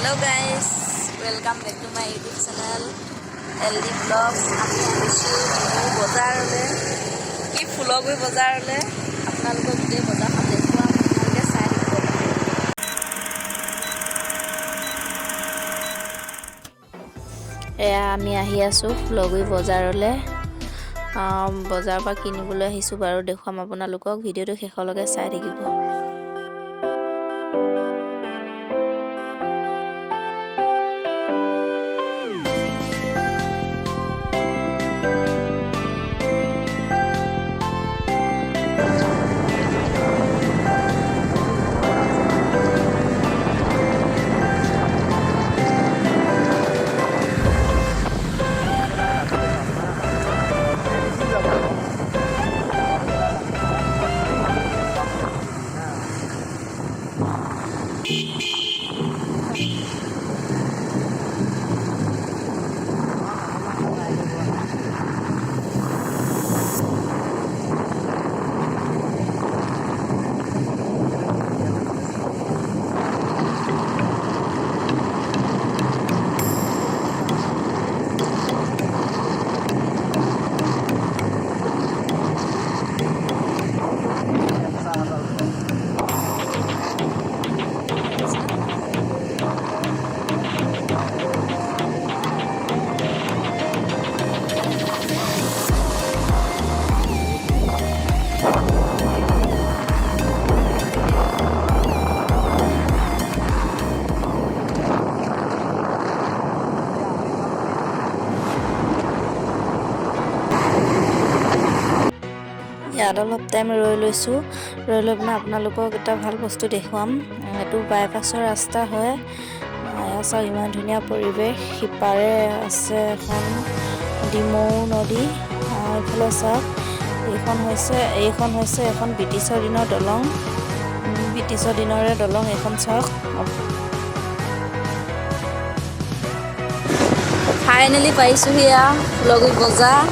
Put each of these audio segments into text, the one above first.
Hello guys, welcome back to my YouTube channel LD Vlogs. আমি আহিছোঁ বজাৰলৈ কি ফুলগুৰি বজাৰলৈ আপোনালোকক গোটেই বজাৰখন দেখুৱাম আপোনালোকে চাই থাকিব। এয়া আমি আহি আছোঁ ফুলগুৰি বজাৰলৈ। বজাৰৰ পৰা কিনিবলৈ আহিছোঁ বাৰু, দেখুৱাম আপোনালোকক। ভিডিঅ'টো শেষলৈকে চাই থাকিব। ইয়াত অলপ টাইম ৰৈ লৈছোঁ, ৰৈ লৈ পিনে আপোনালোকক এটা ভাল বস্তু দেখুৱাম। এইটো বাইপাছৰ ৰাস্তা হয়। চাওক ইমান ধুনীয়া পৰিৱেশ। সিপাৰে আছে এখন ডিমৌ নদী। এইফালে চাওক এইখন হৈছে এখন ব্ৰিটিছৰ দিনৰ দলং। ব্ৰিটিছৰ দিনৰে দলং এইখন চাওক। ফাইনেলি পাইছোঁহি ফুলগুৰি বজাৰ।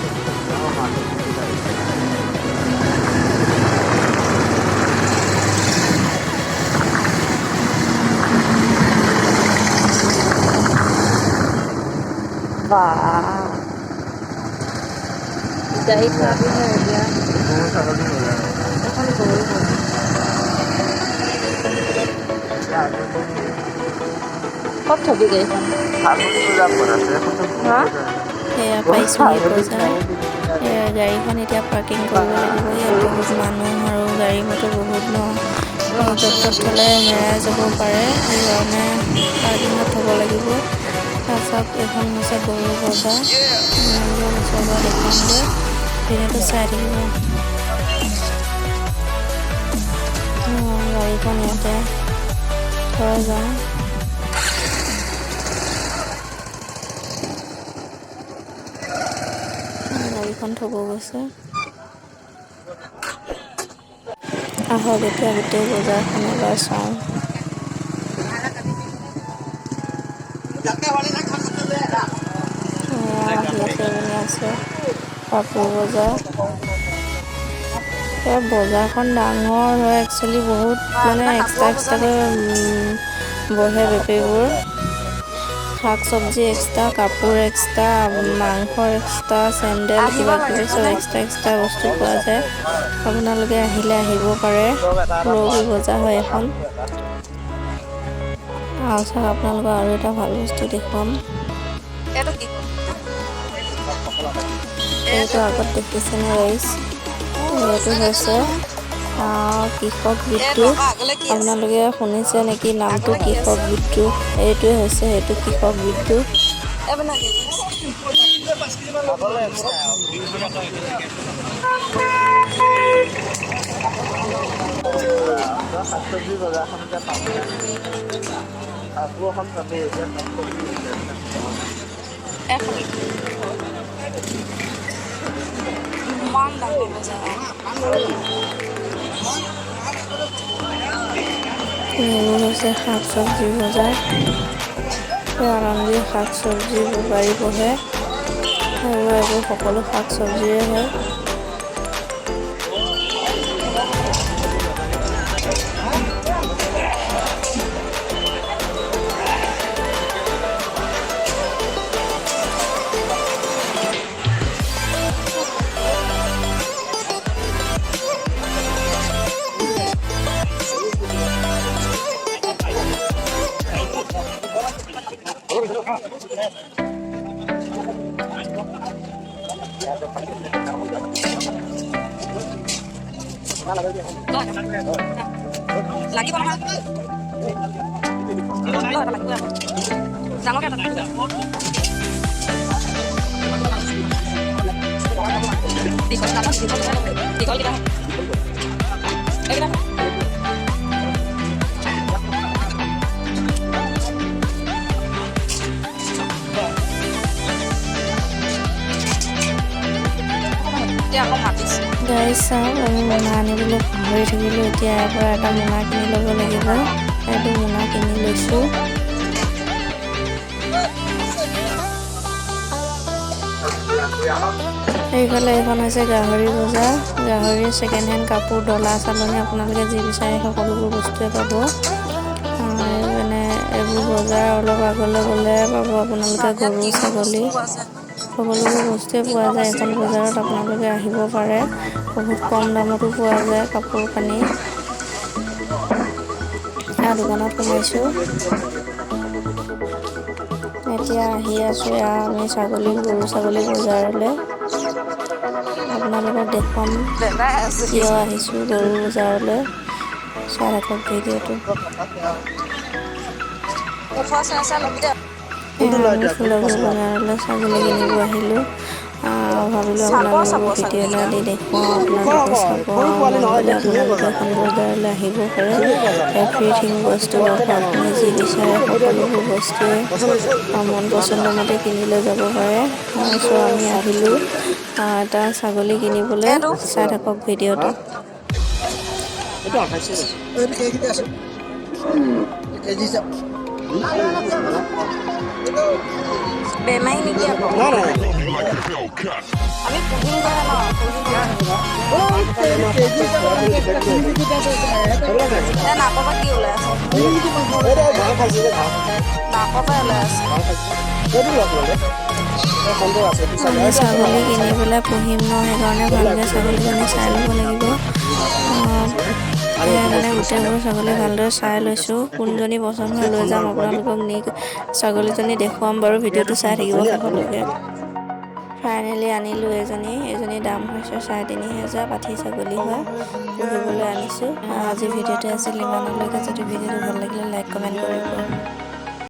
গাড়ী থোৱাটো হয় এতিয়া এখন গৰু ক'ত থবি গাড়ীখন? সেয়া পাইছোঁহি বজাৰ। গাড়ীখন এতিয়া পাৰ্কিং কৰিব লাগিব। ইয়াত বহুত মানুহ আৰু গাড়ী মটৰ বহুত য'ত ত'ত থ'লে হেৰাই যাব পাৰে, সেইকাৰণে পাৰ্কিঙত থ'ব লাগিব। তাৰপাছত এইখন হৈছে গৰু বজাৰ। ওচৰৰ পৰা দেখুৱামগৈ, ভিডিঅ'টো চাই থাকিব। গাড়ীখন ইয়াতে থৈ যাওঁ। গাড়ীখন থ'ব গৈছে। আহক এতিয়া গোটেই বজাৰখন এবাৰ চাওঁ। আছে কাপোৰ বজাৰ। বজাৰখন ডাঙৰ হয় একচুৱেলি, বহুত মানে এক্সট্ৰাকৈ বহে বেপাৰীবোৰ। শাক চব্জি এক্সট্ৰা, কাপোৰ এক্সট্ৰা, মাংস এক্সট্ৰা, চেণ্ডেল কিবা কিবি চব এক্সট্ৰা বস্তু পোৱা যায়। আপোনালোকে আহিলে আহিব পাৰে। ফুলগুৰি বজাৰ হয় এখন। চাওক আপোনালোকক আৰু এটা ভাল বস্তু দেখুৱাম। এইটো আগত দেখিছেনে গাইজ? এইটো হৈছে কৃষক বিদ্ৰোহ। আপোনালোকে শুনিছে নেকি নামটো কৃষক বিদ্ৰোহ? এইটোৱে হৈছে সেইটো কৃষক বিদ্ৰোহ। এইবোৰ হৈছে শাক চব্জি বজাৰ। আৰামদি শাক চব্জি বেপাৰী বহে। এইবোৰ সকলো শাক চব্জিয়ে হয়। লাগিব নহয় ডাঙৰকে দীঘল কেইটা এইকেইটা গাইজ চাওক আমি মোনা আনিবলৈ পাহৰি থাকিলোঁ এতিয়া ইয়াৰ পৰা এটা মোনা কিনি ল'ব লাগিব এইটো মোনা কিনি লৈছোঁ এইফালে এইখন হৈছে গাহৰি বজাৰ গাহৰিৰ ছেকেণ্ড হেণ্ড কাপোৰ ডলা চালনী আপোনালোকে যি বিচাৰে সকলোবোৰ বস্তুৱে পাব মানে এইবোৰ বজাৰ অলপ আগলৈ গ'লে পাব আপোনালোকে গৰু ছাগলী সকলোবোৰ বস্তুৱে পোৱা যায় এখন বজাৰত আপোনালোকে আহিব পাৰে বহুত কম দামতো পোৱা যায় কাপোৰ কানি দোকানত সোমাইছোঁ এতিয়া আহি আছোঁ আমি গৰু ছাগলী বজাৰলৈ আপোনালোকক দেখুৱাম কিয় আহিছোঁ গৰু বজাৰলৈ চাই থাকক ভিডিঅ'টো আমি ফুলবোৰ বজাৰলৈ ছাগলী কিনিব আহিলোঁ ভাবিলোঁ আপোনালোকক ভিডিঅ' এটা দি দেখুৱাওঁ আপোনালোকে চাব মন গ'লে আপোনালোকে এখন বজাৰলৈ আহিব পাৰে এভৰিথিং বস্তু আপুনি যি বিচাৰে সকলোবোৰ বস্তুৱে মন পচন্দ মতে কিনি লৈ যাব পাৰে চ' আমি আহিলোঁ এটা ছাগলী কিনিবলৈ চাই থাকক ভিডিঅ'টো বেমাৰী নেকি আকৌ আমি পুহিম কৰে নাকৰ পৰা কি ওলাই আছে নাকৰ পৰা ওলাই আছে আমি ছাগলী কিনি পেলাই পুহিম ন সেইকাৰণে ভালকৈ ছাগলীজনী চাই ল'ব লাগিব সেইকাৰণে গোটেইবোৰ ছাগলী ভালদৰে চাই লৈছোঁ কোনজনী পচন্দ হৈ লৈ যাম আপোনালোকক নি ছাগলীজনী দেখুৱাম বাৰু ভিডিঅ'টো চাই থাকিব শেষলৈকে ফাইনেলি আনিলোঁ এজনী দাম হৈছে ৩৫০০ পাঠি ছাগলী হয় পুহিবলৈ আনিছোঁ আজি ভিডিঅ'টো আছিল ইমানলৈকে যদি ভিডিঅ'টো ভাল লাগিলে লাইক কমেণ্ট কৰিব